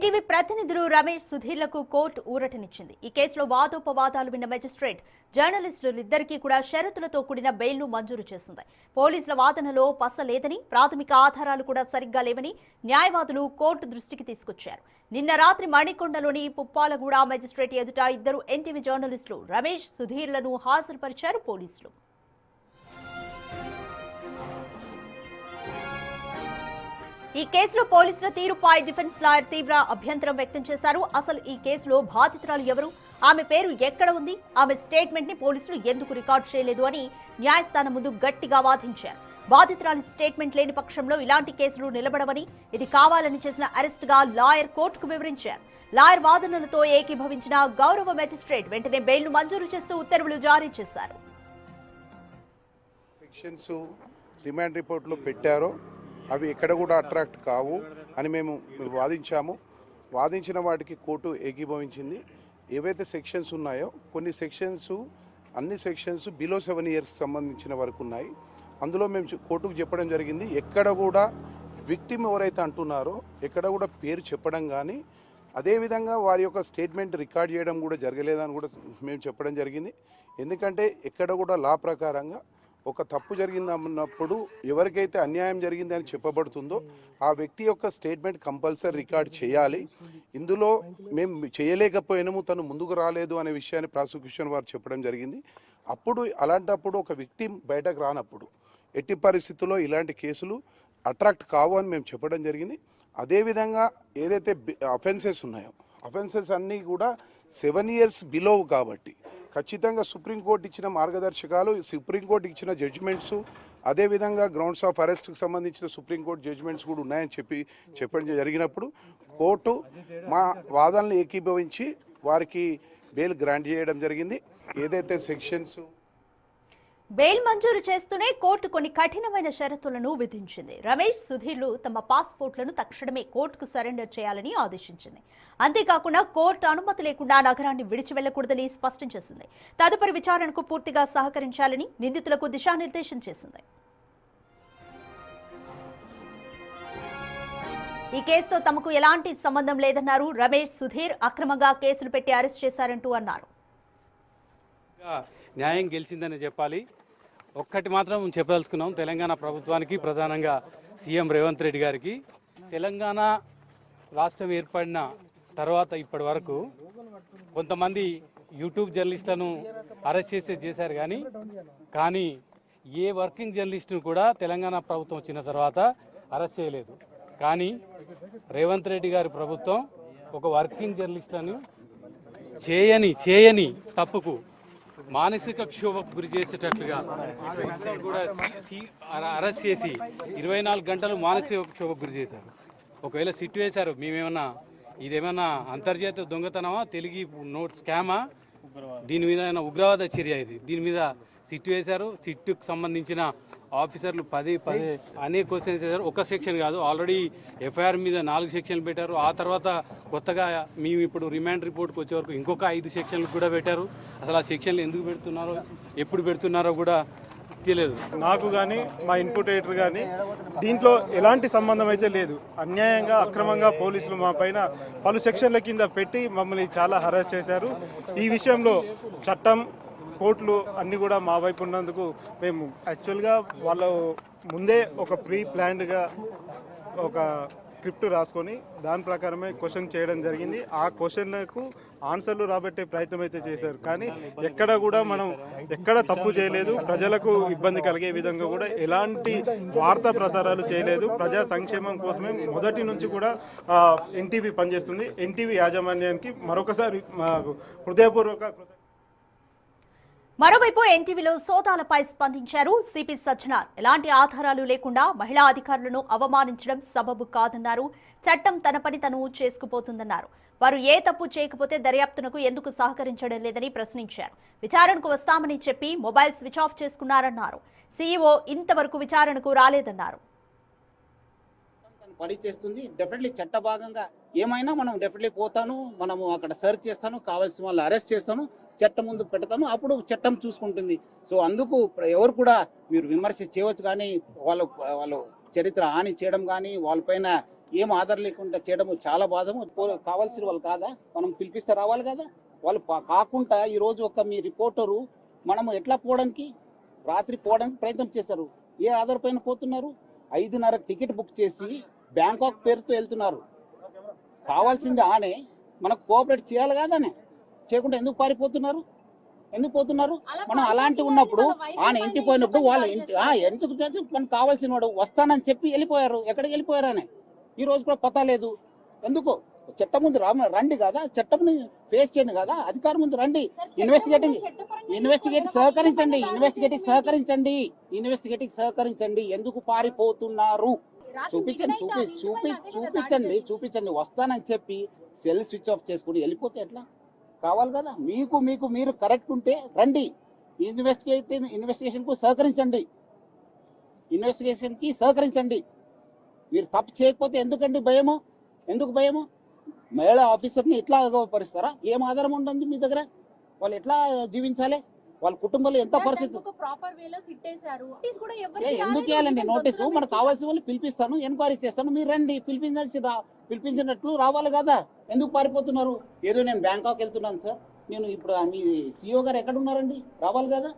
NTV ప్రతినిధులు Ramesh సుధీర్లకు court ఊరటనిచ్చింది. ఈ కేసులో వాదోపవాదాలు విన్న మెజిస్ట్రేట్ జర్నలిస్టులిద్దరికీ కూడా షరతులతో కూడిన బెయిల్ను మంజూరు చేసింది. పోలీసుల వాదనలో పస లేదని, ప్రాథమిక ఆధారాలు కూడా సరిగ్గా లేవని న్యాయవాదులు కోర్టు దృష్టికి తీసుకొచ్చారు. నిన్న రాత్రి మణికొండలోని పుప్పాలగూడ మెజిస్ట్రేట్ ఎదుట ఇద్దరు ఎన్టీవీ జర్నలిస్టులు రమేష్ సుధీర్లను హాజరుపరిచారు పోలీసులు. ఈ కేసులో పోలీసుల తీరుపై డిఫెన్స్ లాయర్ తీవ్ర అభ్యంతరం వ్యక్తం చేశారు. అసలు ఈ కేసులో బాధితురాలు ఎవరు, ఆమె పేరు ఎక్కడ ఉంది, ఆమె స్టేట్మెంట్ ని పోలీసులు ఎందుకు రికార్డు చేయలేదు అని న్యాయస్థానం ముందు గట్టిగా వాదించారు. బాధితురాలి స్టేట్మెంట్ లేని పక్షంలో ఇలాంటి కేసులు నిలబడవని, ఇది కావాలని చేసిన అరెస్ట్ గా లాయర్ కోర్టుకు వివరించారు. లాయర్ వాదనలతో ఏకీభవించిన గౌరవ మెజిస్ట్రేట్ వెంటనే బెయిల్ ను మంజూరు చేస్తూ ఉత్తర్వులు జారీ చేశారు. సెక్షన్స్ రిమాండ్ రిపోర్ట్లో పెట్టారో అవి ఎక్కడ కూడా అట్రాక్ట్ కావు అని మేము వాదించాము. వాదించిన వాటికి కోర్టు ఏకీభవించింది. ఏవైతే సెక్షన్స్ ఉన్నాయో కొన్ని సెక్షన్స్, అన్ని సెక్షన్స్ బిలో 7 years సంబంధించిన వరకు ఉన్నాయి. అందులో మేము కోర్టుకు చెప్పడం జరిగింది, ఎక్కడ కూడా విక్టిమ్ ఎవరైతే అంటున్నారో ఎక్కడ కూడా పేరు చెప్పడం కానీ, అదేవిధంగా వారి యొక్క స్టేట్మెంట్ రికార్డ్ చేయడం కూడా జరగలేదని కూడా మేము చెప్పడం జరిగింది. ఎందుకంటే ఎక్కడ కూడా లా ప్రకారంగా ఒక తప్పు జరిగిందన్నప్పుడు ఎవరికైతే అన్యాయం జరిగింది అని చెప్పబడుతుందో ఆ వ్యక్తి యొక్క స్టేట్మెంట్ కంపల్సరీ రికార్డ్ చేయాలి. ఇందులో మేము చేయలేకపోయినాము, తను ముందుకు రాలేదు అనే విషయాన్ని ప్రాసిక్యూషన్ వారు చెప్పడం జరిగింది. అలాంటప్పుడు ఒక విక్టిమ్ బయటకు రానప్పుడు ఎట్టి పరిస్థితుల్లో ఇలాంటి కేసులు అట్రాక్ట్ కావు అని మేము చెప్పడం జరిగింది. అదేవిధంగా ఏదైతే అఫెన్సెస్ ఉన్నాయో అఫెన్సెస్ అన్నీ కూడా 7 years బిలో కాబట్టి ఖచ్చితంగా సుప్రీంకోర్టు ఇచ్చిన మార్గదర్శకాలు, సుప్రీంకోర్టు ఇచ్చిన జడ్జిమెంట్స్, అదేవిధంగా గ్రౌండ్స్ ఆఫ్ అరెస్ట్కి సంబంధించిన సుప్రీంకోర్టు జడ్జిమెంట్స్ కూడా ఉన్నాయని చెప్పడం జరిగినప్పుడు కోర్టు మా వాదనలు ఏకీభవించి వారికి బెయిల్ గ్రాంట్ చేయడం జరిగింది. ఏదైతే సెక్షన్స్ బెయిల్ మంజూరు చేస్తూనే కోర్టు కొన్ని కఠినమైన షరతులను విధించింది. రమేష్ సుధీర్లు తమ పాస్పోర్ట్లను తక్షణమే కోర్టుకు సరెండర్ చేయాలని ఆదేశించింది. అంతేకాకుండా కోర్టు అనుమతి లేకుండా నగరాన్ని విడిచి వెళ్లకూడదని స్పష్టం చేసింది. తదుపరి విచారణకు పూర్తిగా సహకరించాలని నిందితులకు దిశానిర్దేశం చేసింది. ఈ కేసుతో తమకు ఎలాంటి సంబంధం లేదన్నారు రమేష్ సుధీర్. అక్రమంగా కేసులు పెట్టి అరెస్ట్ చేశారంటూ అన్నారు. న్యాయం గెలిచిందని చెప్పాలి. ఒక్కటి మాత్రం చెప్పదలుచుకున్నాం, తెలంగాణ ప్రభుత్వానికి, ప్రధానంగా సీఎం రేవంత్ రెడ్డి గారికి. తెలంగాణ రాష్ట్రం ఏర్పడిన తర్వాత ఇప్పటి వరకు కొంతమంది యూట్యూబ్ జర్నలిస్టులను అరెస్ట్ చేశారు కానీ ఏ వర్కింగ్ జర్నలిస్టును కూడా తెలంగాణ ప్రభుత్వం వచ్చిన తర్వాత అరెస్ట్ చేయలేదు. కానీ రేవంత్ రెడ్డి గారి ప్రభుత్వం ఒక వర్కింగ్ జర్నలిస్టులను చేయని తప్పుకు మానసిక క్షోభకు గురి చేసేటట్లుగా కూడా అరెస్ట్ చేసి 24 గంటలు మానసిక క్షోభకు గురి చేశారు. ఒకవేళ సిట్ వేశారు, ఇదేమన్నా అంతర్జాతీయ దొంగతనమా, తెలుగు నోట్ స్కామా, దీని మీద ఉగ్రవాద చర్య, దీని మీద సిట్ వేశారు. సిట్కు సంబంధించిన ఆఫీసర్లు 10 అనేక క్వశ్చన్స్ చేశారు. ఒక సెక్షన్ కాదు, ఆల్రెడీ ఎఫ్ఐఆర్ మీద 4 సెక్షన్లు పెట్టారు. ఆ తర్వాత కొత్తగా మేము ఇప్పుడు రిమాండ్ రిపోర్ట్కి వచ్చే వరకు ఇంకొక 5 సెక్షన్లు కూడా పెట్టారు. అసలు ఆ సెక్షన్లు ఎందుకు పెడుతున్నారో, ఎప్పుడు పెడుతున్నారో కూడా తెలియదు. నాకు కానీ మా ఇన్పుట్ ఎడిటర్ కానీ దీంట్లో ఎలాంటి సంబంధం అయితే లేదు. అన్యాయంగా, అక్రమంగా పోలీసులు మా పైన పలు సెక్షన్ల కింద పెట్టి మమ్మల్ని చాలా హరాస్ చేశారు. ఈ విషయంలో చట్టం, కోర్టులు అన్నీ కూడా మా వైపు ఉన్నందుకు మేము యాక్చువల్గా వాళ్ళ ముందే ఒక ప్రీ ప్లాన్డ్గా ఒక స్క్రిప్ట్ రాసుకొని దాని ప్రకారమే క్వశ్చన్ చేయడం జరిగింది. ఆ క్వశ్చన్లకు ఆన్సర్లు రాబట్టే ప్రయత్నం అయితే చేశారు. కానీ ఎక్కడ కూడా మనం తప్పు చేయలేదు. ప్రజలకు ఇబ్బంది కలిగే విధంగా కూడా ఎలాంటి వార్తా ప్రసారాలు చేయలేదు. ప్రజా సంక్షేమం కోసమే మొదటి నుంచి కూడా ఎన్టీవీ పనిచేస్తుంది. ఎన్టీవీ యాజమాన్యానికి మరొకసారి హృదయపూర్వక. మరోవైపు ఎన్టీవీలో సోదాలపై స్పందించారు సిపి సజ్జనార్. ఎలాంటి ఆధారాలు లేకుండా మహిళా అధికారులను అవమానించడం సబబు కాదన్నారు. చట్టం తన పని తను చేసుకుపోతుందన్నారు. వారు ఏ తప్పు చేయకపోతే దర్యాప్తునకు ఎందుకు సహకరించడం లేదని ప్రశ్నించారు. విచారణకు వస్తామని చెప్పి మొబైల్ స్విచ్ ఆఫ్ చేసుకున్నారన్నారు. సీఈఓ ఇంతవరకు విచారణకు రాలేదన్నారు. పని చేస్తుంది. డెఫినెట్లీ చట్ట భాగంగా ఏమైనా మనం డెఫినెట్లీ పోతాను, మనము అక్కడ సెర్చ్ చేస్తాను, కావాల్సిన వాళ్ళు అరెస్ట్ చేస్తాను, చట్టం ముందు పెడతాను, అప్పుడు చట్టం చూసుకుంటుంది. సో అందుకు ఎవరు కూడా మీరు విమర్శ చేయవచ్చు, కానీ వాళ్ళు చరిత్ర హాని చేయడం కానీ వాళ్ళపైన ఏం ఆధారం లేకుండా చేయడం చాలా బాధము. కావాల్సిన వాళ్ళు కాదా, మనం పిలిపిస్తే రావాలి కదా. వాళ్ళు కాకుండా ఈరోజు ఒక మీ రిపోర్టరు మనము ఎట్లా పోవడానికి రాత్రి పోవడానికి ప్రయత్నం చేశారు. ఏ ఆధార్ పైన పోతున్నారు? 5:30 టికెట్ బుక్ చేసి బ్యాంకాక్ పేరుతో వెళ్తున్నారు. కావాల్సింది ఆనే మనకు కోఆపరేట్ చేయాలి కాదానే, చేయకుండా ఎందుకు పారిపోతున్నారు? ఎందుకు పోతున్నారు? మనం అలాంటి ఉన్నప్పుడు ఆయన ఇంటికి పోయినప్పుడు వాళ్ళ ఇంటి ఎందుకు చేసి మనకు కావాల్సిన వాడు వస్తానని చెప్పి వెళ్ళిపోయారు. ఎక్కడికి వెళ్ళిపోయారు అని ఈ రోజు కూడా పతా లేదు. ఎందుకు? చట్టం ముందు రండి కదా, చట్టంని ఫేస్ చేయండి కదా, అధికారం ముందు రండి. ఇన్వెస్టిగేటింగ్ సహకరించండి. ఎందుకు పారిపోతున్నారు? చూపించండి. వస్తానని చెప్పి సెల్ స్విచ్ ఆఫ్ చేసుకుని వెళ్ళిపోతే ఎట్లా? కావాలి కదా. మీరు కరెక్ట్ ఉంటే రండి, ఇన్వెస్టిగేషన్కి సహకరించండి. మీరు తప్పు చేయకపోతే ఎందుకండి భయము? ఎందుకు భయము? మహిళా ఆఫీసర్ని ఎట్లా పరిస్తారా? ఏం ఆధారం ఉంటుంది మీ దగ్గర? వాళ్ళు ఎట్లా జీవించాలి? వాళ్ళ కుటుంబంలో ఎంత పరిస్థితి? ఎందుకు ఇవ్వాలండి నోటీసు? మనకు కావాల్సిన వాళ్ళు పిలిపిస్తాను, ఎంక్వైరీ చేస్తాను, మీరు రండి. పిలిపించినట్లు రావాలి కదా. ఎందుకు పారిపోతున్నారు? ఏదో నేను బ్యాంకాక్ వెళ్తున్నాను సార్, నేను ఇప్పుడు మీ సిఇఓ గారు ఎక్కడ ఉన్నారండి? రావాలి కదా.